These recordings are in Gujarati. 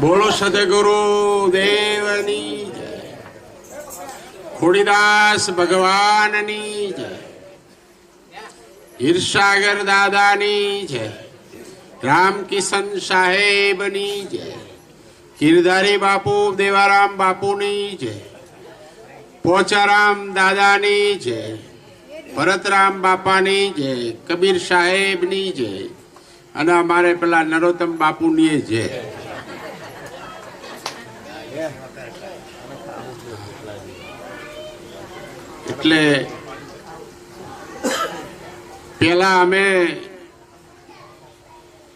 બોલો સદગુરુ દેવની જય, ખોડીદાસ ભગવાનની જય, હીરસાગર દાદાની જય, રામકિશન સાહેબની જય, ગીરધારી બાપુ દેવારામ બાપુની જય, પોચારામ દાદાની જય, ભરતરામ બાપાની જય, કબીર સાહેબની જય અને અમારે પેલા નરોત્તમ બાપુની જય. એટલે પેલા અમે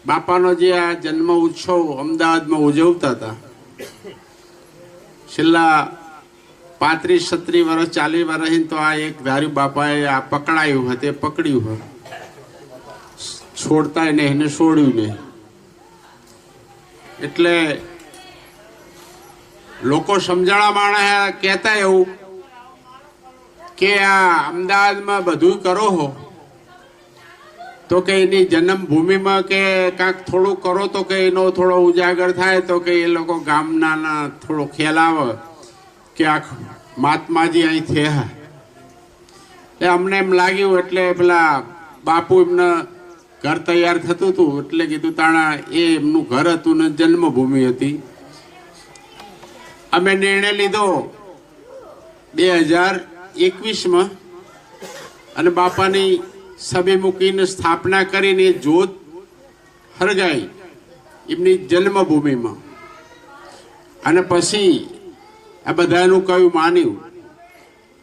બાપાનો જે આ જન્મ ઉત્સવ અમદાવાદમાં ઉજવતા હતા, છેલ્લા 35-36 વર્ષ 40 વર્ષ તો આ એક ધારી બાપાએ આ પકડાયું તે પકડ્યું હોય, છોડતા નહીં એને છોડ્યું નહીં. એટલે લોકો સમજાણા માણસ કહેતા એવું કે આ અમદાવાદમાં બધું કરો હો તો કે એની જન્મભૂમિમાં કે કાંક થોડું કરો તો કે એનો થોડો ઉજાગર થાય, તો કે એ લોકો ગામના થોડો ખ્યાલ આવે કે આ મહાત્માજી અહીં થયા. એટલે અમને એમ લાગ્યું, એટલે પેલા બાપુ એમને ઘર તૈયાર થતું હતું એટલે કીધું તાણા એ એમનું ઘર હતું ને જન્મભૂમિ હતી. અમે નિર્ણય લીધો 2021માં અને બાપાની સભી મૂકીને સ્થાપના કરીને જ્યોત હરગાઈ એમની જન્મભૂમિમાં. અને પછી આ બધાનું કયું માન્યું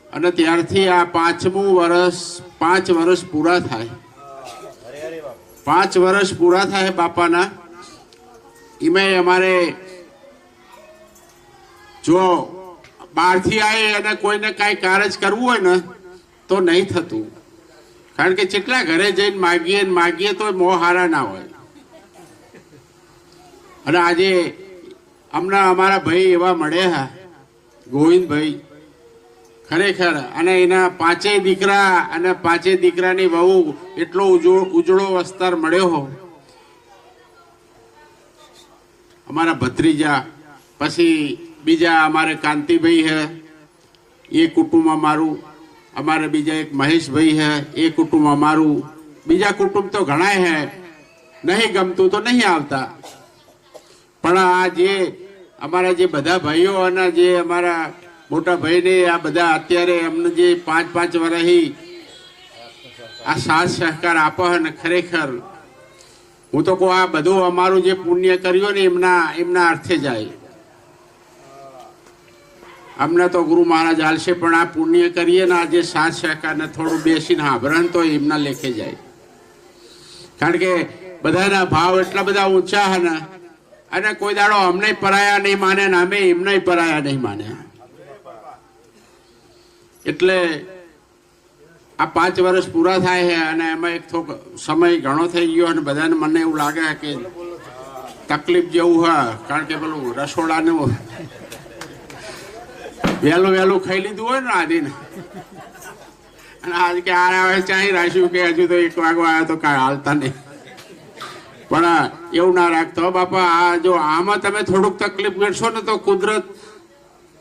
અને ત્યારથી આ 5 વર્ષ પૂરા થાય. 5 વર્ષ પૂરા થાય બાપાના. એમાં અમારે જો બહારથી આવે અને કોઈને કાંઈ કાર્ય કરવું હોય ને તો નહીં થતું, કારણ કે જેટલા ઘરે જઈને માગીએ તો મોહ હારા ના હોય. અને આજે હમણાં અમારા ભાઈ એવા મળ્યા ગોવિંદભાઈ, ખરેખર, અને એના 5 દીકરા અને 5 દીકરાની વહુ એટલો ઉજળો વસ્તાર મળ્યો. અમારા ભત્રીજા, પછી બીજા અમારે કાંતિભાઈ હે એ કુટુંબ અમારું, અમારે બીજા એક મહેશભાઈ હે એ કુટુંબ અમારું, બીજા કુટુંબ તો ઘણા હે, નહીં ગમતું તો નહીં આવતા. પણ આ જે અમારા જે બધા ભાઈઓ અને જે અમારા મોટા ભાઈને આ બધા અત્યારે અમને જે 5 વર્ષથી આ સાથ સહકાર આપે ને, ખરેખર હું તો કહું આ બધું અમારું જે પુણ્ય કર્યું ને એમના અર્થે જાય. અમને તો ગુરુ મહારાજ હાલશે, પણ આ પુણ્ય કરીએ ને આજે સાથ સહકારને થોડું બેસીને હાંભરણ તો એમના લેખે જાય. કારણ કે બધાના ભાવ એટલા બધા ઊંચા હે ને, અને કોઈ દાડો અમને પરાયા નહીં માને ને અમે એમને પરાયા નહીં માને. એટલે આ 5 વર્ષ પૂરા થાય છે અને એમાં એક થોડો સમય ઘણો થઈ ગયો અને બધાને મને એવું લાગે કે તકલીફ જેવું હોય, કારણ કે પેલું રસોડાનું વહેલું ખાઈ લીધું હોય ને આદિને, અને આજ કે આ ચાહી રાખ્યું કે હજુ તો 1 વાગવા આવ્યો તો કાંઈ હાલતા નહીં. પણ એવું ના રાખતો બાપા. આ જો આમાં તમે થોડુંક તકલીફ કરશો ને તો કુદરત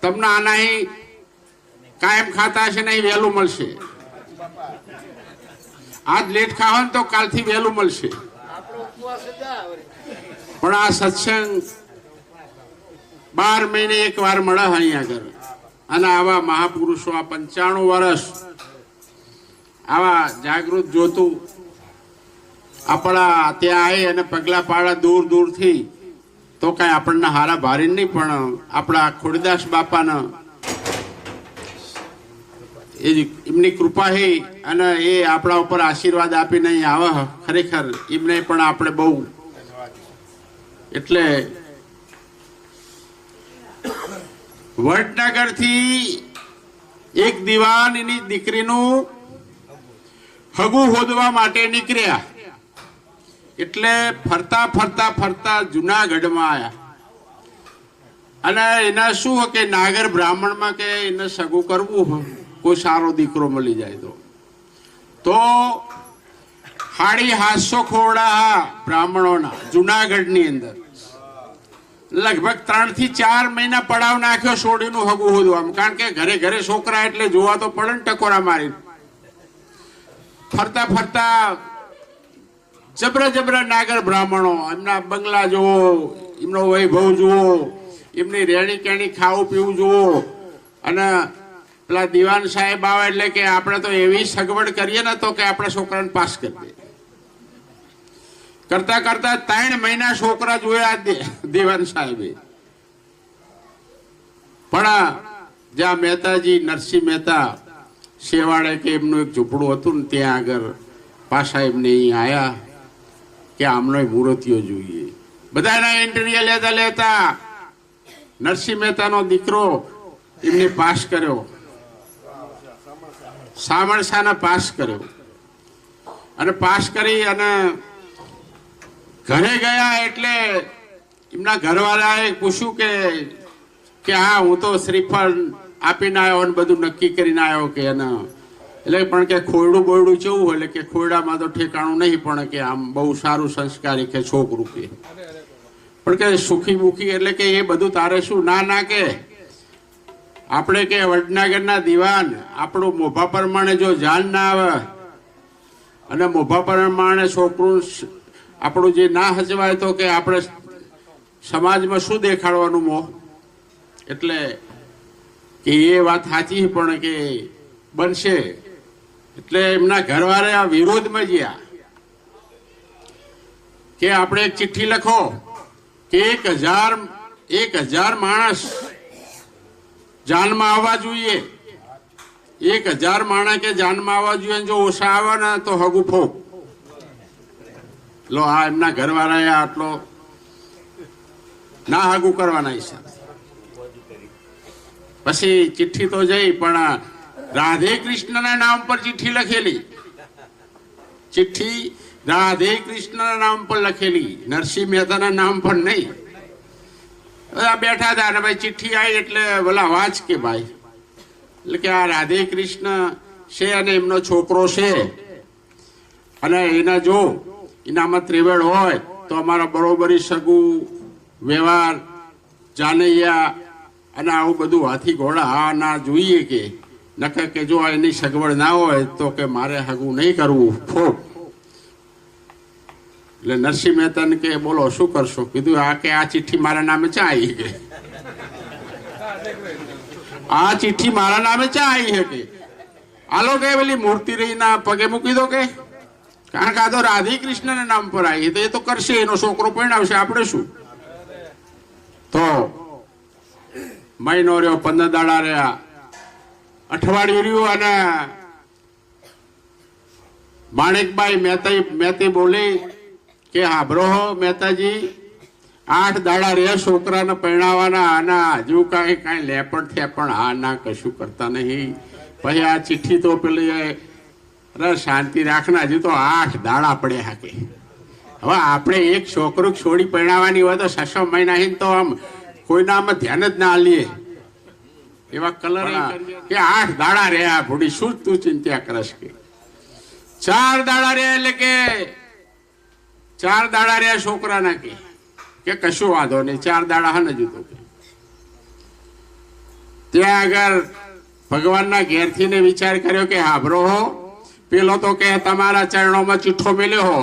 તમને આના કાયમ ખાતા હશે ને વહેલું મળશે. આજ લેટ ખાવ ને તો કાલથી વહેલું મળશે. પણ આ સત્સંગ 12 મહિને 1 વાર મળે અહીંયા આગળ. અને આવા મહાપુરુષો આ 95 વર્ષ આવા જાગૃત જોતું આપણા ત્યાં આવી અને પગલા પાડા દૂરથી તો કાંઈ આપણને હારા ભારી નહીં, પણ આપણા ખોડીદાસ બાપાના એમની કૃપા હે અને એ આપણા ઉપર આશીર્વાદ આપીને અહીં આવે. ખરેખર એમને પણ આપણે બહુ, એટલે વડનગરથી એક દિવાન એની દીકરીનું હગું હોદવા માટે નીકળ્યા. એટલે ફરતા જુનાગઢમાં આવ્યા. અને એના શું કે નાગર બ્રાહ્મણમાં કે એને સગું કરવું હોય, કોઈ સારો દીકરો મળી જાય તો 750 ખોરડા બ્રાહ્મણોના જુનાગઢની અંદર લગભગ 3 થી 4 મહિના પડાવ નાખ્યો સોડીનું હગું હોતું આમ, કારણ કે ઘરે ઘરે છોકરા એટલે જોવા તો પડે ને, ટકોરા મારી ફરતા ફરતા જબરા જબરા નાગર બ્રાહ્મણો, એમના બંગલા જુઓ, એમનો વૈભવ જુઓ, એમની રેણી કેણી ખાવું પીવું જુઓ, અને પેલા દિવાન સાહેબ આવે એટલે કે આપણે તો એવી સગવડ કરીએ ને તો કે આપણે છોકરાને પાસ કરી દે. કરતા કરતા 3 મહિના છોકરા જોયા દિવાન સાહેબે. પણ જ્યાં મહેતાજી નરસિંહ મહેતા શેવાડે કે એમનું એક ઝૂંપડું હતું ને, ત્યાં આગળ પાછા એમને અહીં આવ્યા કે આમનો મૂર્તિઓ જોઈએ. બધાના ઇન્ટરવ્યુ લેતા લેતા નરસિંહ મહેતાનો દીકરો એમને પાસ કર્યો, સામણસાને પાસ કર્યો, અને પાસ કરી અને ઘરે ગયા એટલે એમના ઘરવાળાએ પૂછ્યું કે હા હું તો શ્રીફળ આપીને આવ્યો ને બધું નક્કી કરીને આવ્યો કે એના, એટલે પણ કે ખોયડું બોયડું કેવું હોય, એટલે કે ખોયડામાં તો ઠેકાણું નહીં, પણ કે આમ બહુ સારું સંસ્કારી કે છોકરું કે, પણ કે સુખી મુખી એટલે કે એ બધું તારે શું, ના કે આપણે કે વડનગરના દીવાન આપણું મોભા પ્રમાણે જો જાન ના આવે અને મોભા પ્રમાણે છોકરું આપણું જે ના હચવાય તો કે આપણે સમાજમાં શું દેખાડવાનું મોહ. એટલે કે એ વાત સાચી પણ કે બનશે. એટલે એમના ઘરવાળા આ વિરોધમાં ગયા કે આપણે એક ચિઠ્ઠી લખો કે 1000 માણસ જાનમાં આવવા જોઈએ, 1000 માણસ કે જાનમાં આવવા જોઈએ, જો ઓછા આવે ને તો હગું ફોક લો. આ એમના ઘરવાળાએ આટલો ના હગું કરવાના હિસાબ. પછી ચિઠ્ઠી તો જઈ, પણ રાધે કૃષ્ણના નામ પર ચિઠ્ઠી લખેલી, ચિઠ્ઠી રાધે કૃષ્ણના નામ પર લખેલી, નરસિંહ મહેતાના નામ પર નહીં. બધા બેઠા હતા ને ભાઈ ચિઠ્ઠી આવી એટલે બોલા વાંચ કે ભાઈ, એટલે કે આ રાધે કૃષ્ણ છે અને એમનો છોકરો છે, અને એના જો એનામાં ત્રિવેડ હોય તો અમારા બરોબરી સગું વ્યવહાર જાનૈયા અને આવું બધું હાથી ઘોડા હા ના જોઈએ, કે નકર કે જો એની સગવડ ના હોય તો કે મારે હગું નહીં કરવું ફોક. એટલે નરસિંહ મહેતાને કે બોલો શું કરશો? કીધું આ કે આ ચિઠ્ઠી મારા નામે ચા આવી કે આ ચિઠ્ઠી મારા નામે ચા આવી છે કે આલો કે પેલી મૂર્તિ રહી ના પગે મૂકી દો, કે કારણ કે આ તો રાધે કૃષ્ણના નામ પર આવી તો એ તો કરશે, એનો છોકરો પરણાવશે, આપણે શું. તો મહિનો રહ્યો, 15 દાડા રહ્યા, અઠવાડિયું રહ્યું, અને માણેકબાઈ મહેતી બોલી કે હાબરો મહેતાજી 8 દાડા રહ્યા છોકરાને પરણાવવાના, આના હજુ કાંઈ લેપડ થયા પણ હા ના કશું કરતા નહીં. પછી આ ચિઠ્ઠી તો પેલી અરે શાંતિ રાખના, હજુ તો 8 દાડા પડ્યા હાકે. હવે આપણે એક છોકરું છોડી પરણાવવાની હોય તો 6 મહિના તો આમ કોઈના આમાં ધ્યાન જ ના લઈએ એવા કલર કે 8 દાડા રહ્યા ભૂડી, શું તું ચિંતા કરશ કે 4 દાડા રહ્યા, એટલે કે 4 દાડા રહ્યા છોકરાના કે કશું વાંધો નહીં, 4 દાડા હા નજુ તો ત્યાં આગળ ભગવાનના ઘેરથી ને વિચાર કર્યો કે હાબરો હો, પેલો તો કે તમારા ચરણોમાં ચિઠ્ઠો મેલ્યો હો,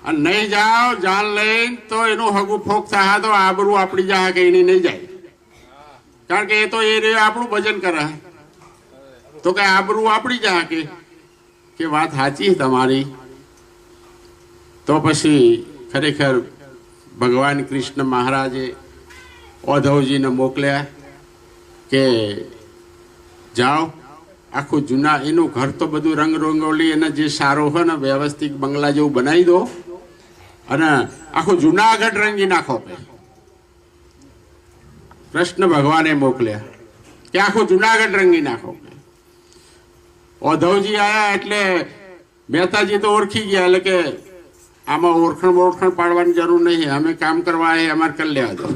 અને નહીં જાઓ જાન લઈને તો એનું હગું ફોક થાય તો આબરૂ આપણી જા કે એની નહીં જાય, કારણ કે એ તો એ આપણું ભજન કરે તો કે આબરૂ આપણી જા કે વાત સાચી તમારી. તો પછી ખરેખર ભગવાન કૃષ્ણ મહારાજે ઓધવજીને મોકલ્યા કે જાઓ આખું જૂના એનું ઘર તો બધું રંગ રંગોલી એને જે સારો હોય ને વ્યવસ્થિત બંગલા જેવું બનાવી દો, અને આખું જુનાગઢ રંગી નાખો. કૃષ્ણ ભગવાને મોકલ્યા કે આખું જુનાગઢ રંગી નાખો. ઓધવજી આવ્યા એટલે મહેતાજી તો ઓળખી ગયા, એટલે કે આમાં ઓળખણ પાડવાની જરૂર નહીં, અમે કામ કરવા એ અમારે કરી લેવા દો.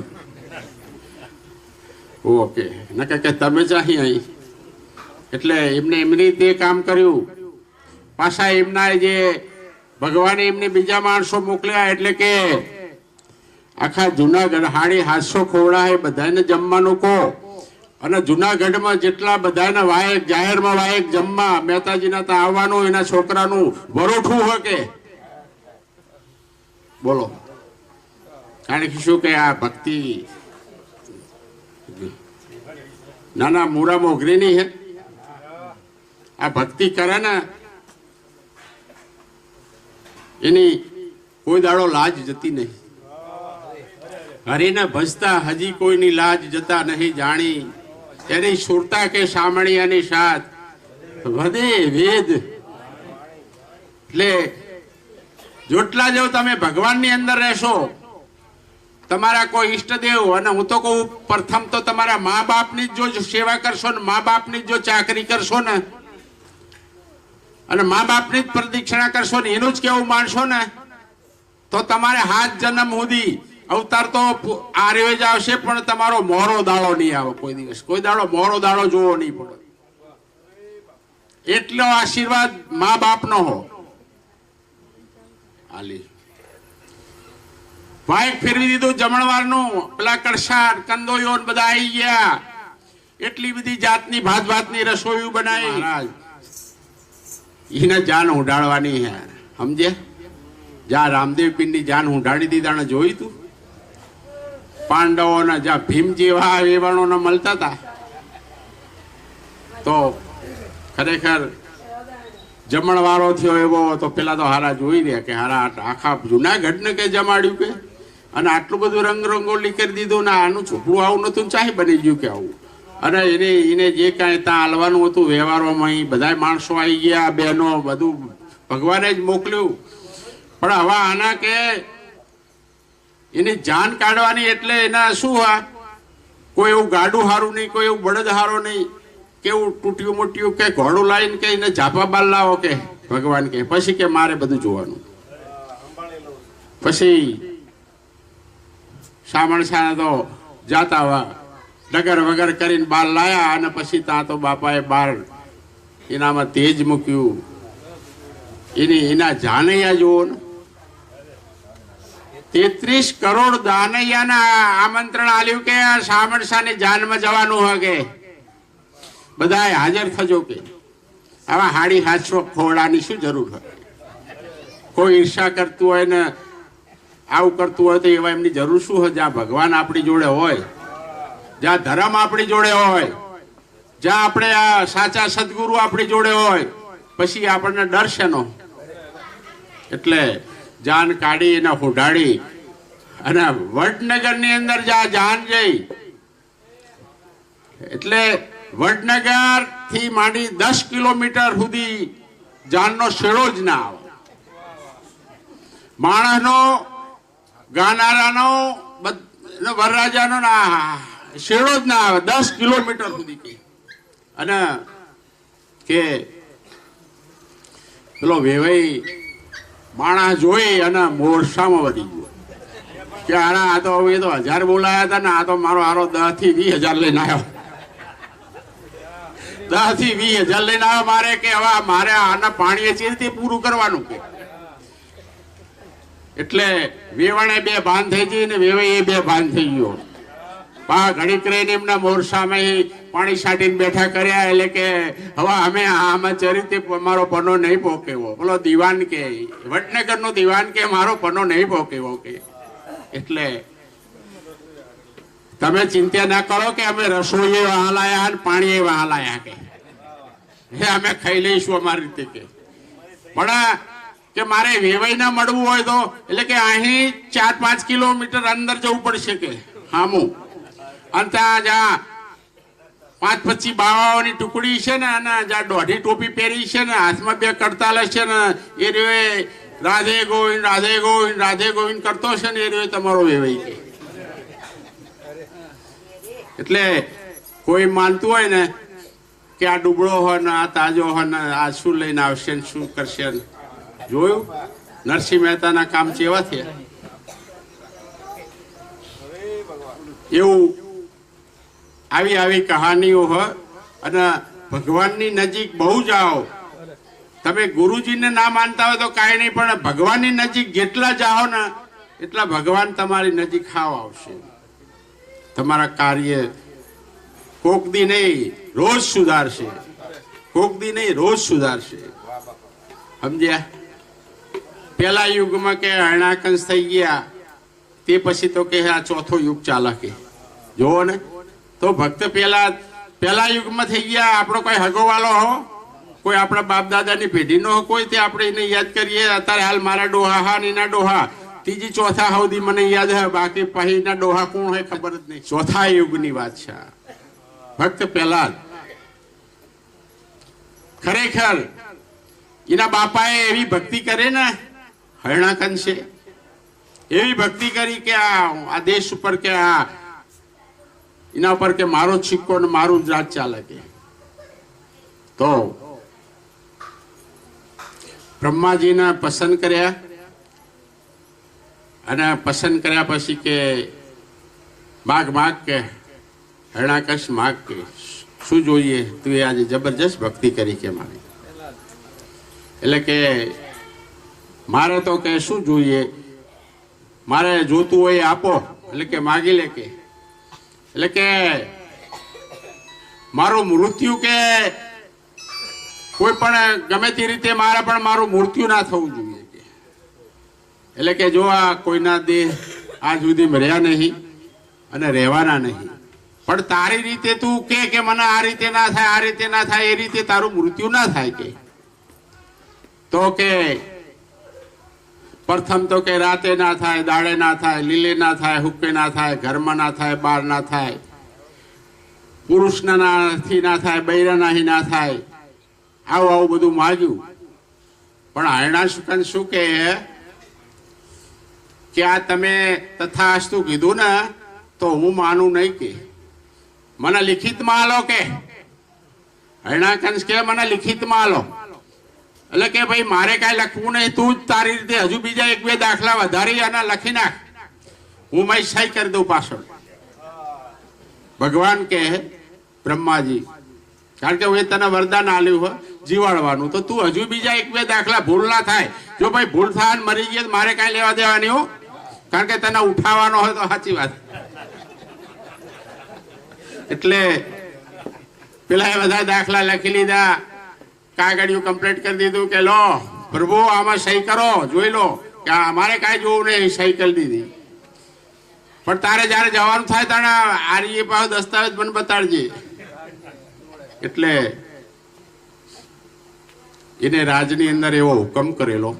ઓકે નકે કે તમે ચાહી અહીં, એટલે એમને એમની રીતે કામ કર્યું. પાછા એમના જે ભગવાને એમને બીજા માણસો મોકલ્યા, એટલે કે આખા જુનાગઢ 750 ખોવડા એ બધાને જમવાનું કહો. અને જુનાગઢમાં જેટલા બધાને વાયક જાહેરમાં વાયક જમવા મહેતાજીના ત્યાં આવવાનું, એના છોકરાનું વરોઠું હોય કે બોલો. કારણ કે શું કે આ ભક્તિ નાના મૂરા મોગરીની હે. આ ભક્તિ કરે ને એની કોઈ દાડો લાજ જતી નહીં. હરીને ભજતા હજી કોઈની લાજ જતા નહીં જાણી, એની સુરતા કે સામણિયાની સાથ વધે વેદ. એટલે જેટલા જો તમે ભગવાનની અંદર રહેશો, તમારા કોઈ ઈષ્ટદેવ, અને હું તો કહું પ્રથમ તો તમારા મા બાપની જો સેવા કરશો ને, મા બાપની જો ચાકરી કરશો ને, અને મા બાપની જ પ્રદક્ષિણા કરશો ને, એનું જ કેવું માનશો ને, તો તમારે 7 જન્મ સુધી અવતાર તો આર્યો જ આવશે, પણ તમારો મોરો દાડો નહીં આવે કોઈ દિવસ. કોઈ દાડો મોરો દાડો જોવો નહીં પડે. એટલો આશીર્વાદ મા બાપનો હો. હાલી વાયક ફેરવી દીધું જમણવારનું. પેલા કડસાર કંદોયો બધા આવી ગયા. એટલી બધી જાતની ભાત ભાતની રસોઈ બનાવી. મહારાજ એને જાન ઉડાડવાની હે, સમજે? જ્યાં રામદેવ પીરની જાન ઉડાડી દીધા જોઈ તું? પાંડવોના જ્યાં ભીમ જેવા વેવાણોને મળતા હતા, તો ખરેખર જમણવારો થયો એવો તો પેલા તો હારા જોઈ રહ્યા કે હારા આખા જુનાગઢને કે જમાડ્યું કે, અને આટલું બધું રંગરંગોલી કરી દીધું ને, આનું છોકરું આવું નતું, ચાહે બની ગયું કે આવું. અને એને જે કાંઈ ત્યાં હાલવાનું હતું વ્યવહારોમાં, બધા માણસો આવી ગયા, બહેનો, બધું ભગવાને જ મોકલ્યું. પણ હવે આના કે એની જાન કાઢવાની, એટલે એના શું હા, કોઈ એવું ગાડું હારું નહીં, કોઈ એવું બળદ હારો નહીં, કેવું તૂટ્યું મોટ્યું કે ઘોડું લાવીને કે એને ઝાપા બાર લાવો કે ભગવાન કે, પછી કે મારે બધું જોવાનું. પછી સામણસાને તો જાતા ડગર વગર કરીને બહાર લાયા, અને પછી ત્યાં તો બાપાએ બહાર એનામાં તેજ મૂક્યું. એના જાનૈયા જુઓ ને, 33 કરોડ દાનૈયાના આમંત્રણ આલ્યું કે સામણસાની જાનમાં જવાનું હોય કે બધાએ હાજર થજો કે. આવા 750 ખોવડાની શું જરૂર હોય? કોઈ ઈર્ષા કરતું હોય ને આવું કરતું હોય તો એવા એમની જરૂર શું હોય? જ્યાં ભગવાન આપણી જોડે હોય, જ્યાં ધર્મ આપણી જોડે હોય, જ્યાં આપણે આ સાચા સદગુરુ આપણી જોડે હોય, પછી આપણને ડર શેનો? એટલે જાન કાઢી એને ઉડાડી અને વડનગરની અંદર જાન જઈ. એટલે વડનગર થી માંડી 10 કિલોમીટર સુધી જાનનો શેડો જ ના આવે. માણસનો, ગાનારાનો, વરરાજાનો ના શેડો જ ના આવે 10 કિલોમીટર સુધી કે. અને કે પેલો વેવાઈ માણસ જોઈ અને મોરસામાં વધી ગયો કે આ તો હવે તો 1000 બોલાયા હતા ને, આ તો મારો હારો 10 થી 20,000 લઈને આવ્યો. 10 થી 20,000 લઈને આવ્યો મારે કે હવે મારે આના પાણીએ ચીરથી પૂરું કરવાનું કે. એટલે વેવાણે 2 ભાન થઈ ગઈ ને વેવાઈ 2 ભાન થઈ ગયો. ઘડી કરીને એમના મોરસામાં પાણી છાંટીને બેઠા કર્યા. એટલે કે હવે અમે આમાં ચરીતે મારો પનો નહીં પોકેવો. બોલો દીવાન કે વડનગર નો દીવાન કે મારો પનો નહીં પોકેવો કે. એટલે તમે ચિંતા ના કરો કે અમે રસોઈ વહાલાયા અને પાણી વહાલાયા કે અમે ખાઈ લઈશું અમારી રીતે કે. પણ કે મારે વેવાઈ ના મળવું હોય તો એટલે કે અહીં 4-5 કિલોમીટર અંદર જવું પડશે કે હામું. અને ત્યાં જ્યાં 5-25 બાવાઓની ટુકડી છે ને, અને જ્યાં 1.5 ટોપી પહેરી છે ને, હાથમાં 2 કડતાલ છે ને, એ રે રાધે ગોવિંદ રાધે ગોવિંદ રાધે ગોવિંદ કરતો છે ને, એ રે તમારો વેવાઈ કે. એટલે કોઈ માનતું હોય ને કે આ ડુબળો હોય ને, આ તાજો હોય ને, આ શું લઈને આવશે ને શું કરશે ને. જોયું નરસિંહ મહેતાના કામ કેવા થયા? એવું આવી કહાનીઓ હોય. અને ભગવાનની નજીક બહુ જાઓ. તમે ગુરુજીને ના માનતા હોય તો કાંઈ નહીં, પણ ભગવાનની નજીક જેટલા જાઓ ને એટલા ભગવાન તમારી નજીક ખાવ આવશે. તમારા કાર્ય કોક દી નહીં રોજ સુધારશે, કોક દી નહીં રોજ સુધારશે. સમજ્યા? પેલા યુગમાં કે હરણાકંશ થઈ ગયા, તે પછી તો કે આ ચોથો યુગ ચાલે કે જોવો ને. તો ભક્ત પેલા યુગમાં થઈ ગયા. આપણો કોઈ હગોવાલો હો, કોઈ આપણા બાપ દાદાની પેઢીનો હો, કોઈ તે આપણે એને યાદ કરીએ. અત્યારે હાલ મારા ડોહા હા નીના ડોહા ત્રીજી ચોથા સુધી મને યાદ હે, બાકી પહેલા ડોહા કોણ હોય ખબર જ નહીં. ચોથા યુગની વાત છે. ભક્ત પહેલા ખરેખર એના બાપાએ એવી ભક્તિ કરે ને, હરણાકંશે એવી ભક્તિ કરી કે આ દેશ ઉપર કે આ એના ઉપર કે મારો સિક્કો ને મારું જ રાજ ચાલે કે. તો બ્રહ્માજીને પસંદ કર્યા, અને પસંદ કર્યા પછી કે માગ કે હરણાકંશ માગ કે શું જોઈએ તું એ આજે જબરજસ્ત ભક્તિ કરી કે મારી. એટલે કે મારે તો કે શું જોઈએ, મારે જોતું હોય આપો. એટલે કે માગી લે કે. એટલે કે મારું મૃત્યુ કે કોઈ પણ ગમે તે રીતે મારે પણ મારું મૃત્યુ ના થવું જોઈએ કે. એટલે કે જો આ કોઈના દેહ આજ સુધી મર્યા નહીં અને રહેવાના નહીં, પણ તારી રીતે તું કે મને આ રીતે ના થાય, આ રીતે ના થાય, એ રીતે તારું મૃત્યુ ના થાય કે. તો કે પ્રથમ તો કે રાતે ના થાય, દાડે ના થાય, લીલે ના થાય, હુક્કે ના થાય, ઘરમાં ના થાય, બહાર ના થાય, પુરુષના નાથી ના થાય, બૈરાનાથી ના થાય. આવું બધું માગ્યું. પણ હરણાકંશ શું કે આ તમે તથાસ્તુ કીધું ને તો હું માનું નહીં કે મને લિખિતમાં આલો કે. હરણાકંશ કે મને લિખિતમાં આલો. એટલે કે ભાઈ મારે કાંઈ લખવું નહીં, તું જ તારી રીતે હજુ બીજા એક બે દાખલા વધારી અને લખી નાખ, હું મારી સહી કરી દઉં પાછળ. ભગવાન કે બ્રહ્માજી, કારણ કે હું તને વરદાન આલ્યું હોય જીવાડવાનું, તો તું હજુ બીજા એક બે દાખલા ભૂલ ના થાય. જો ભાઈ ભૂલ થાય મરી ગઈ મારે કાંઈ લેવા દેવાની હો, કારણ કે તને ઉઠાવવાનો હોય તો સાચી વાત. એટલે પેલા એ બધા દાખલા લખી લીધા, કાગળિયું કમ્પ્લીટ કરી દીધું કે લો પ્રભુ આમાં સહી કરો, જોઈ લો કે અમારે કાંઈ જોવું નહીં, સહી કરી દીધી. પણ તારે જયારે જવાનું થાય તારે આર્ય પાછો દસ્તાવેજ મને બતાડજે. એટલે એને રાજની અંદર એવો હુકમ કરેલો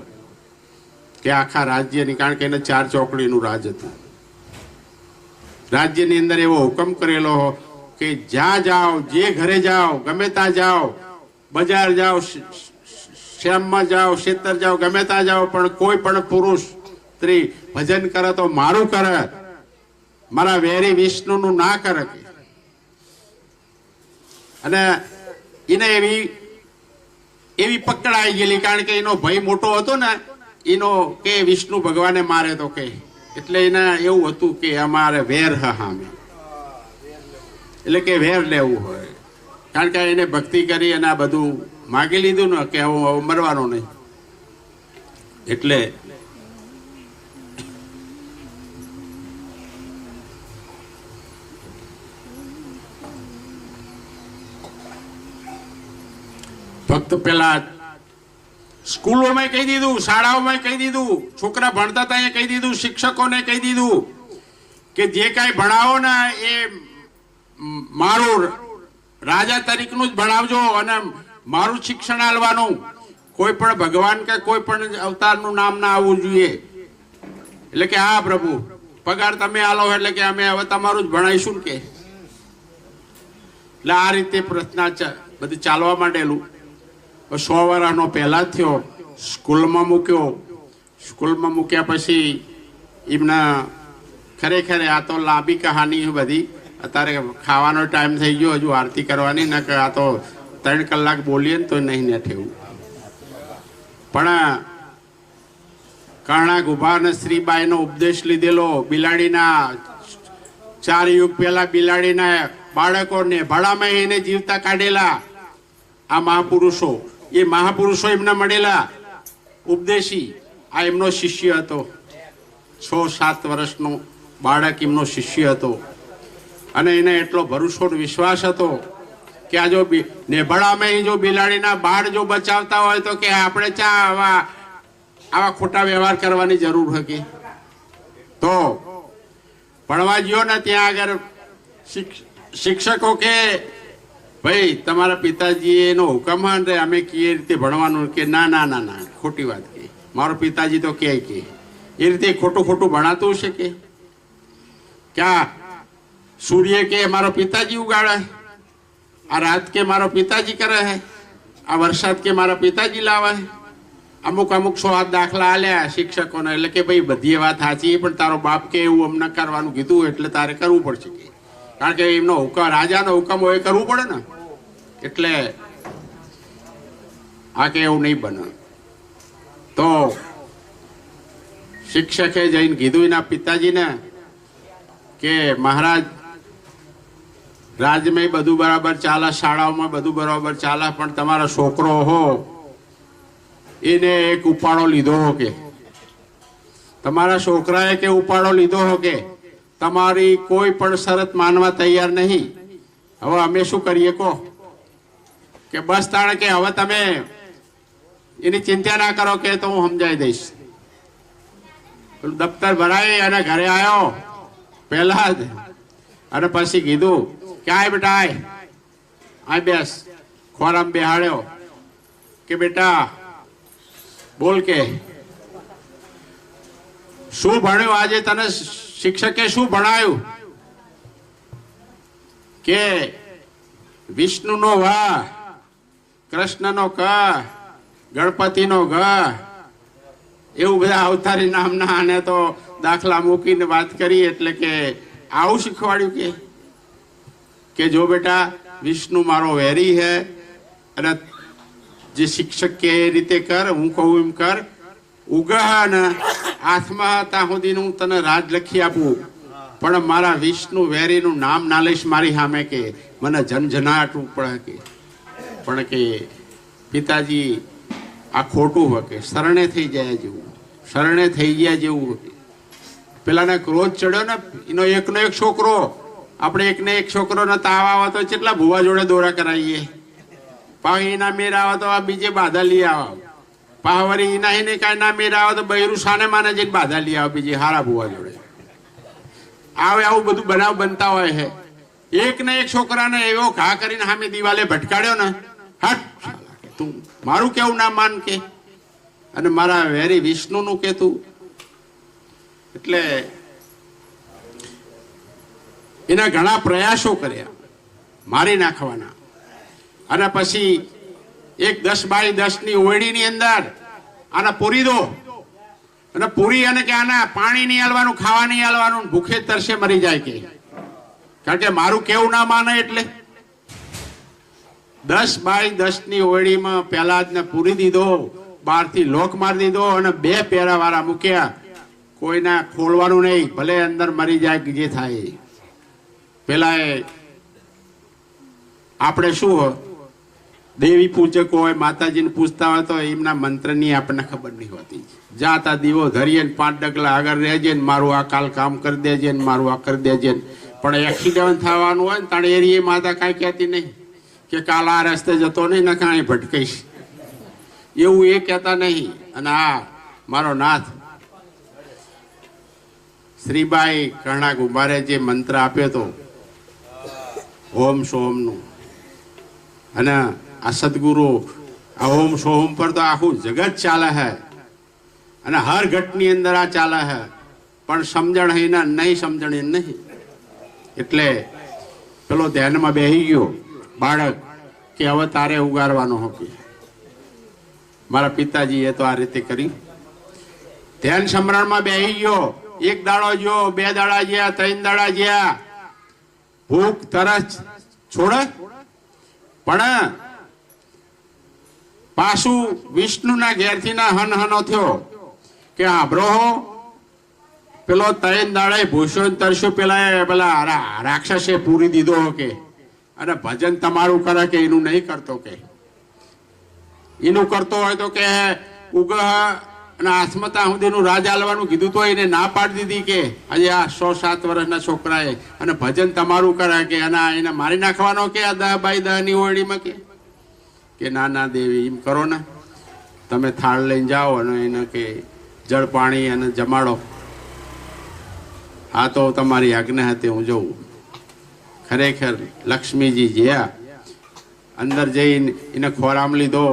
કે આખા રાજ્યની, કારણ કે એને 4 ચોકડીનું રાજ હતું, રાજ્યની અંદર એવો હુકમ કરેલો કે જ્યાં જાઓ, જે ઘરે જાઓ, ગમે ત્યાં જાઓ, બજાર જાઓ, શ્યામમાં જાઓ, ખેતર જાઓ, ગમે ત્યાં જાઓ, પણ કોઈ પણ પુરુષ સ્ત્રી ભજન કરે તો મારું કરે, મારા વેરી વિષ્ણુનું ના કરે. અને એને એવી પકડાઈ ગયેલી, કારણ કે એનો ભય મોટો હતો ને, એનો કે વિષ્ણુ ભગવાને મારે તો કે, એટલે એને એવું હતું કે અમારે વેર હામે, એટલે કે વેર લેવું હોય, કારણ કે એને ભક્તિ કરી અને આ બધું માગી લીધું ને કે હું મરવાનો નહીં. એટલે ફક્ત પેલા સ્કૂલોમાં કહી દીધું, શાળાઓમાં કહી દીધું, છોકરા ભણતા હતા એ કહી દીધું, શિક્ષકોને કહી દીધું કે જે કાંઈ ભણાવો ને એ મારું રાજા તરીકેનું જ ભણાવજો અને મારું શિક્ષણ આલવાનું, કોઈ પણ ભગવાન કે કોઈ પણ અવતારનું નામ ના આવવું જોઈએ. એટલે કે હા પ્રભુ પગાર તમે આલો એટલે કે અમે હવે તમારું જ ભણાવીશું કે. એટલે આ રીતે પ્રશ્ન બધી ચાલવા માંડેલું. 100 વર્ષનો પહેલા થયો, સ્કૂલમાં મૂક્યો. સ્કૂલમાં મૂક્યા પછી એમના ખરેખર આ તો લાંબી કહાની બધી. અત્યારે ખાવાનો ટાઈમ થઈ ગયો, હજુ આરતી કરવાની, ને કે આ તો 3 કલાક બોલીએ ને તો નહીં ને ઠેવું. પણ કર્ણાક ઉભા ને શ્રીબાઈનો ઉપદેશ લીધેલો. બિલાડીના 4 યુગ પહેલા બિલાડીના બાળકોને ભાડામાં એને જીવતા કાઢેલા આ મહાપુરુષો. એ મહાપુરુષો એમને મળેલા ઉપદેશી. આ એમનો શિષ્ય હતો 6-7 વર્ષનો બાળક એમનો શિષ્ય હતો અને એને એટલો ભરોસો વિશ્વાસ હતો કે આ જો નેભાળામાં જો બિલાડીના બાળ જો બચાવતા હોય તો કે આપણે ચા આવા ખોટા વ્યવહાર કરવાની જરૂર હતી. તો ભણવા ગયો ને ત્યાં આગળ શિક્ષકો કે ભાઈ તમારા પિતાજી એનો હુકમ રે અમે કઈ રીતે ભણવાનું કે ના ના ના ના ખોટી વાત કે મારો પિતાજી તો કે એ રીતે ખોટું ખોટું ભણાતું છે કે ક્યાં સૂર્ય કે મારો પિતાજી ઉગાડે, આ રાત કે મારો પિતાજી કરે હે, આ વરસાદ કે મારા પિતાજી લાવે. અમુક 100 દાખલા આલ્યા શિક્ષકોને એટલે કે ભાઈ બધી વાત સાચી પણ તારો બાપ કે એવું અમને કરવાનું કીધું એટલે તારે કરવું પડશે કે કારણ કે એમનો હુકમ રાજાનો હુકમ હોય કરવું પડે ને એટલે આ કે એવું નહીં બને. તો શિક્ષકે જઈને કીધું એના પિતાજીને કે મહારાજ રાજમાં બધું બરાબર ચાલે, શાળાઓમાં બધું બરાબર ચાલે પણ તમારો છોકરો હો એને એક ઉપાડો લીધો હો કે તમારા છોકરાએ કે ઉપાડો લીધો હો કે તમારી કોઈ પણ શરત માનવા તૈયાર નહીં. હવે અમે શું કરીએ કહો કે બસ તાણે કે હવે તમે એની ચિંતા ના કરો કે તો હું સમજાવી દઈશ. દફતર ભરાઈ અને ઘરે આવ્યો પહેલા જ અને પછી કીધું કે આય બેટા આય બેસ. ખોરામ બેહાડ્યો કે બેટા બોલ કે શું ભણ્યું આજે તને શિક્ષકે શું ભણાયું? કે વિષ્ણુનો વા, કૃષ્ણનો ક, ગણપતિનો ગ એવું બધા અવતારી નામના અને તો દાખલા મૂકીને વાત કરી એટલે કે આવું શીખવાડ્યું કે જો બેટા વિષ્ણુ મારો વેરી હે અને જે શિક્ષક કે એ રીતે કર, હું કહું એમ કર. ઉગા ને હાથમાં ત્યાં સુધી હું તને રાજ લખી આપું પણ મારા વિષ્ણુ વેરીનું નામ ના લઈશ મારી સામે કે મને ઝંઝનાટ પડે કે પણ કે પિતાજી આ ખોટું હોય કે શરણે થઈ જાય જેવું, શરણે થઈ ગયા જેવું. પેલાને ક્રોધ ચડ્યો ને એનો એકનો એક છોકરો, આપણે એકને એક છોકરોને તાવ આવે તો કેટલા ભુવા જોડે દોરા કરાવીએ, પાછી એના મેર આવે તો આ બીજે બાધા લઈ આવે, પાવરી એના એને કાંઈ ના મેર આવે તો બૈરું સાને માને જઈને બાધા લઈ આવે બીજી હારા ભુવા જોડે. આવે આવું બધું બનાવ બનતા હોય છે. એક ને એક છોકરાને એવો ઘા કરીને સામે દિવાલે ભટકાડ્યો ને હટ તું મારું કેવું ના માન કે અને મારા વેરી વિષ્ણુનું કે તું. એટલે એના ઘણા પ્રયાસો કર્યા મારી નાખવાના અને પછી એક 10x10ની ઓરડીની અંદર આને પૂરી દો અને પૂરી અને કે આના પાણી નહીં હાલવાનું, ખાવા નહીં હાલવાનું, ભૂખે તરસે મરી જાય કે કારણ કે મારું કેવું ના માને. એટલે 10x10ની ઓરડીમાં પહેલા જ ને પૂરી દીધો, બહારથી લોક મારી દીધો અને 2 પેરા વાળા મૂક્યા. કોઈના ખોલવાનું નહીં, ભલે અંદર મરી જાય જે થાય. પેલા આપણે શું દેવી પૂજક હોય, માતાજીને પૂછતા હોય તો એમના મંત્રની આપણને ખબર નહીં હોતી. જાતા દીવો ધરીએ 5 ડગલા આગળ રહેજે ને મારું આ કાલ કામ કરી દેજે ને મારું આ કરી દેજે. પણ એક્સિડન્ટ થવાનું હોય ને તાણે એરી માતા કાંઈ કહેતી નહીં કે કાલ આ રસ્તે જતો નહીં ને કાંઈ ભટકઈશ, એવું એ કહેતા નહીં. અને આ મારો નાથ શ્રીબાઈ કર્ણા ગુંભારે જે મંત્ર આપ્યો હતો ઓમ સોમનું, અને આ સદગુરુ આ ઓમ સોમ પર તો આખું જગત ચાલે છે અને હર ઘટની અંદર આ ચાલે છે પણ સમજણ એના નહીં, સમજણ એ નહીં. એટલે પેલો ધ્યાનમાં બેસી ગયો બાળક કે હવે તારે ઉગારવાનો હોકે. મારા પિતાજીએ તો આ રીતે કરી ધ્યાન સમરણમાં બેસી ગયો. 1 દાડો ગયો, 2 દાડા ગયા, 3 દાડા ગયા, ભૂખ તરસ છોડે પણ પાછું વિષ્ણુના ઘેરથી ના હનહનો થયો કે આભરો પેલો 3 દાડે ભૂસ્યો તરસ્યો પેલા રાક્ષસે પૂરી દીધો કે અને ભજન તમારું કરે કે એનું નહીં કરતો કે એનું કરતો હોય તો કે ઉગ અને આસમતા સુધીનું રાજ આલવાનું કીધું તો એને ના પાડી દીધી કે આજે આ 107 વર્ષના છોકરાએ અને ભજન તમારું કરે કે એને મારી નાખવાનો કે આ 10 બાય 10 ની ઓરડીમાં કે ના ના દેવી એમ કરો ને, તમે થાળ લઈને જાઓ અને એને કે જળ પાણી અને જમાડો. હા તો તમારી આજ્ઞા હતી હું જઉં. ખરેખર લક્ષ્મીજી જ્યાં અંદર જઈને એને ખોરામ લીધો,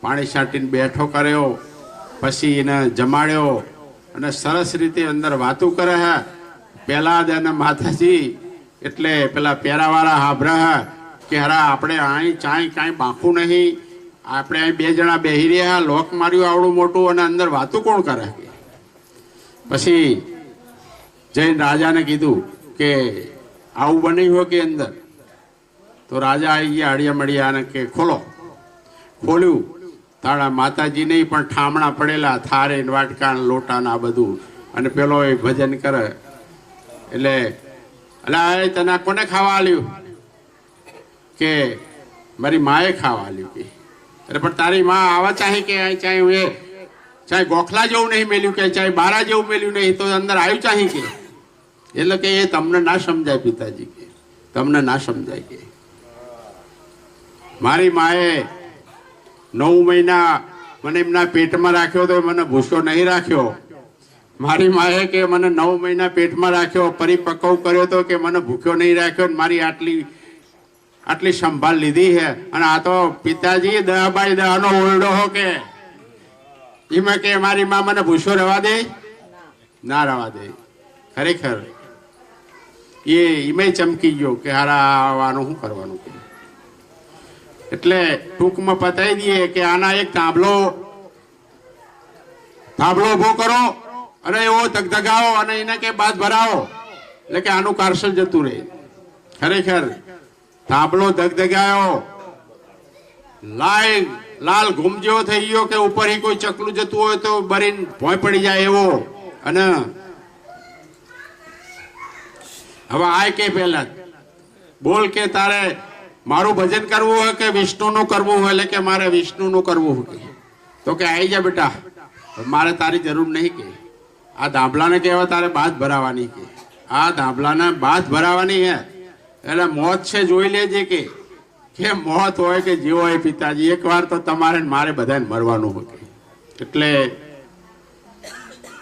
પાણી છાંટીને બેઠો કર્યો, પછી એને જમાડ્યો અને સરસ રીતે અંદર વાતું કરે હે. પહેલા જ એને માતાજી એટલે પેલા પેરાવાળા હાભરા કે હરા આપણે અહીં ચાય કાંઈ બાંખું નહીં, આપણે અહીં 2 જણા બેહી રહ્યા, લોક માર્યું આવડું મોટું અને અંદર વાતું કોણ કરે. પછી જઈને રાજાને કીધું કે આવું બન્યું હોય કે અંદર. તો રાજા આવી ગયા અડિયા મળ્યા અને કે ખોલો. ખોલ્યું તાળા માતાજી નહીં પણ ઠામણા પડેલા, થારે વાટકા લોટા આ બધું. અને પેલો એ ભજન કરે એટલે અલા તને કોને ખાવા આલ્યું કે મારી માએ ખાવા આલ્યું કે. અરે પણ તારી માં આવા ચાહે કે ચાહે ગોખલા જેવું નહીં મેલ્યું કે ચાહે બારા જેવું મેલ્યું નહીં તો અંદર આવ્યું ચાહી કે. એટલે કે એ તમને ના સમજાય પિતાજી કે, તમને ના સમજાય કે મારી માએ 9 મહિના મને એમના પેટમાં રાખ્યો તો મને ભૂસો નહીં રાખ્યો. મારી માએ કે મને 9 મહિના પેટમાં રાખ્યો, પરિપક્વ કર્યો તો કે મને ભૂખ્યો નહીં રાખ્યો. મારી આટલી સંભાળ લીધી છે. અને આ તો પિતાજી 10 બાય 10 નો ઓરડો હો કે એમાં કે મારી માં મને ભૂસો રવા દે ના રવા દે. ખરેખર એમાં ચમકી ગયો કે હારા આવવાનું શું કરવાનું. એટલે ટૂંકમાં પતાવી દઈએ કે આના એક તાંબલો ઉભો કરો અને એવો ધગધગાવો અને એને કે બાદ ભરાવો એટલે કે આનું કારસલ જતું રહે. ખરેખર તાંબલો ધગધગાયો, લાલ ઘૂમ જેવો થઈ ગયો કે ઉપર કોઈ ચકલું જતું હોય તો બરીને ભોંય પડી જાય એવો. અને હવે આય કે પહેલા બોલ કે તારે મારું ભજન કરવું હોય કે વિષ્ણુનું કરવું હોય. એટલે કે મારે વિષ્ણુનું કરવું હોય. તો કે આવી જા બેટા, મારે તારી જરૂર નહીં કે આ ધાંભલાને કહેવા તારે બાદ ભરાવાની કે આ ધાંભલાને બાદ ભરાવાની હે. એટલે મોત છે જોઈ લેજે કે મોત હોય કે જેવો હોય પિતાજી એકવાર તો તમારે મારે બધાને મરવાનું હોય. એટલે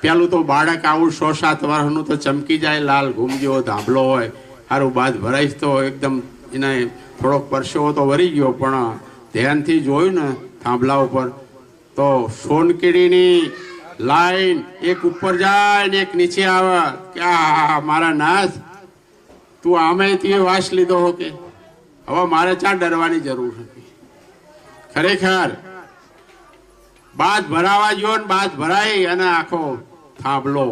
પેલું તો બાળક આવું 107 વર્ષનું તો ચમકી જાય, લાલ ઘૂમ જેવો ધાંભલો હોય, સારું બાદ ભરાઈશ તો એકદમ એને થોડોક પરસેવો તો વરી ગયો. પણ ધ્યાનથી જોયું ને થાંભલા ઉપર તો સોનકીડીની લાઈન એક ઉપર જાય ને એક નીચે આવે કે આ મારા નાથ તું આમે તે વાસ લીધો હો કે હવે મારે ચા ડરવાની જરૂર હતી. ખરેખર બાદ ભરાવા ગયો ને બાદ ભરાઈ અને આખો થાંભલો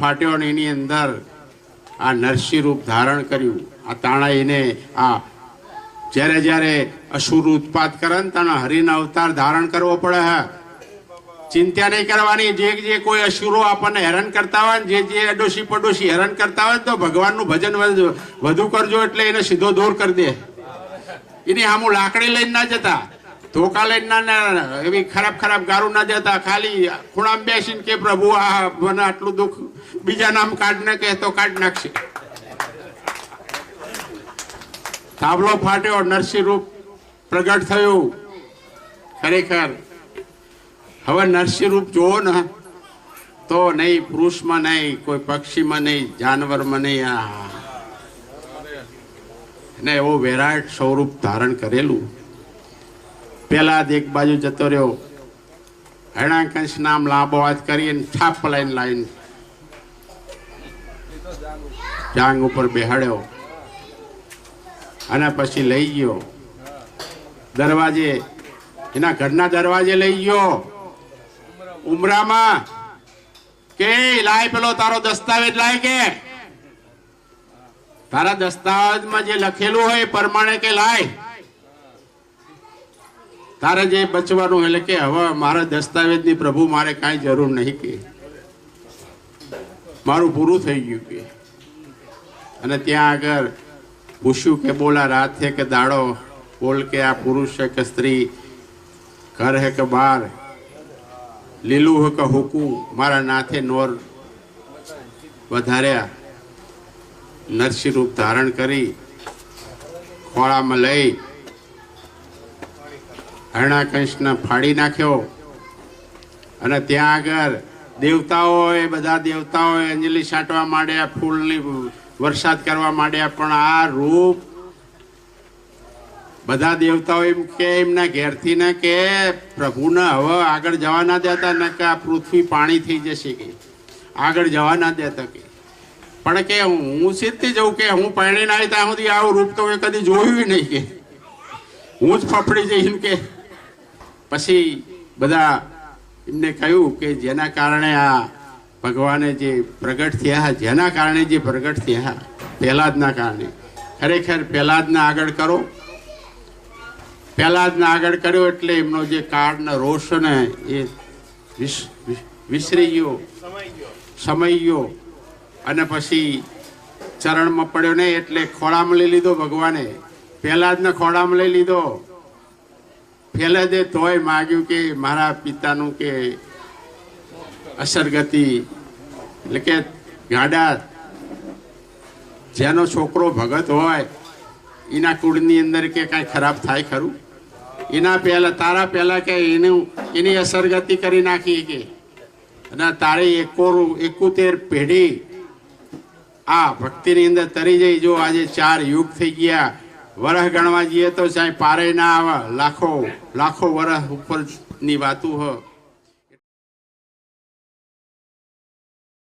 ફાટ્યો ને એની અંદર આ નરસિંહ રૂપ ધારણ કર્યું. આ તાણા એને આ જ્યારે અસુર ઉત્પાદ કરે ને તાણા હરિના અવતાર ધારણ કરવો પડે. હા, ચિંતા નહીં કરવાની. જે કોઈ અસુરો આપણને હેરાન કરતા હોય ને જે અડોશી પડોશી હેરાન કરતા હોય તો ભગવાનનું ભજન વધુ કરજો એટલે એને સીધો દૂર કરી દે. એની સામું લાકડી લઈને ના જતા, ધોકા લઈને ના, એવી ખરાબ ગારું ના જતા. ખાલી ખૂણામાં બેસીને કે પ્રભુ આ મને આટલું દુઃખ બીજા નામ કાઢ ને કે તો કાઢ નાખશે. થાંભલો ફાટ્યો, નરસિંહ રૂપ પ્રગટ થયું. ખરેખર હવે નરસિંહ રૂપ જોવો ને તો નહીં પુરુષમાં નહીં, કોઈ પક્ષીમાં નહીં, જાનવરમાં નહીં, ને એવો વિરાટ સ્વરૂપ ધારણ કરેલું. પેલા એક બાજુ જતો રહ્યો, હરણાકંશ નામ લાંબો વાત કરીને છાપ લાઈન જાંગ ઉપર બેહાડ્યો અને પછી લઈ ગયો દરવાજે, એના ઘરના દરવાજે લઈ ગયો ઉમરામાં કે લાય પેલો તારો દસ્તાવેજ લાય કે તારા દસ્તાવેજમાં જે લખેલું હોય એ પ્રમાણે કે લાય તારે જે બચવાનું. એટલે કે હવે મારા દસ્તાવેજની પ્રભુ મારે કાંઈ જરૂર નહીં કે મારું પૂરું થઈ ગયું કે. અને ત્યાં આગળ પૂછ્યું કે બોલા રાત છે કે દાડો, બોલ કે આ પુરુષ છે કે સ્ત્રી, ઘર હે કે બહાર. લીલું હક હુકું મારા નાથે નોર વધાર્યા, નરસિંહ રૂપ ધારણ કરી ખોળામાં લઈ હરણાકંશને ફાડી નાખ્યો. અને ત્યાં આગળ દેવતાઓએ બધા દેવતાઓએ અંજલિ છાંટવા માંડ્યા, ફૂલની વરસાદ કરવા માંડ્યા. પણ આ રૂપ બધા દેવતાઓ એમ કે એમના ઘેરથી ને કે પ્રભુને હવે આગળ જવા ના દેતા ને કે આ પૃથ્વી પાણી થઈ જશે, કે આગળ જવા ના દેતા. કે પણ કે હું સીધથી જઉં કે હું પરણી ના ત્યાં સુધી આવું રૂપ તો કદી જોયું નહીં, કે હું જ ફફડી જઈશ. કે પછી બધા એમને કહ્યું કે જેના કારણે આ ભગવાને જે પ્રગટ થયા, જેના કારણે જે પ્રગટ થયા પહેલાદના કારણે, ખરેખર પહેલાદને આગળ કરો. પહેલાદને આગળ કર્યો એટલે એમનો જે કાળનો રોષ ને એ વિસરી ગયો, સમય ગયો. અને પછી ચરણમાં પડ્યો નહીં એટલે ખોળામાં લઈ લીધો ભગવાને. પહેલાદને ખોળામાં લઈ લીધો. પહેલાદે તોય માગ્યું કે મારા પિતાનું કે અસરગતિ, એટલે કે ગાડા, જેનો છોકરો ભગત હોય એના કુળની અંદર કે કાંઈ ખરાબ થાય ખરું? એના પહેલા તારા પહેલા કે એની અસરગતિ કરી નાખી. કે અને તારે 71 પેઢી આ ભક્તિની અંદર તરી જઈ. જો આજે 4 યુગ થઈ ગયા, વરહ ગણવા જઈએ તો ચાહે પારે ના આવે, લાખો લાખો વરસ ઉપરની વાતું હોય.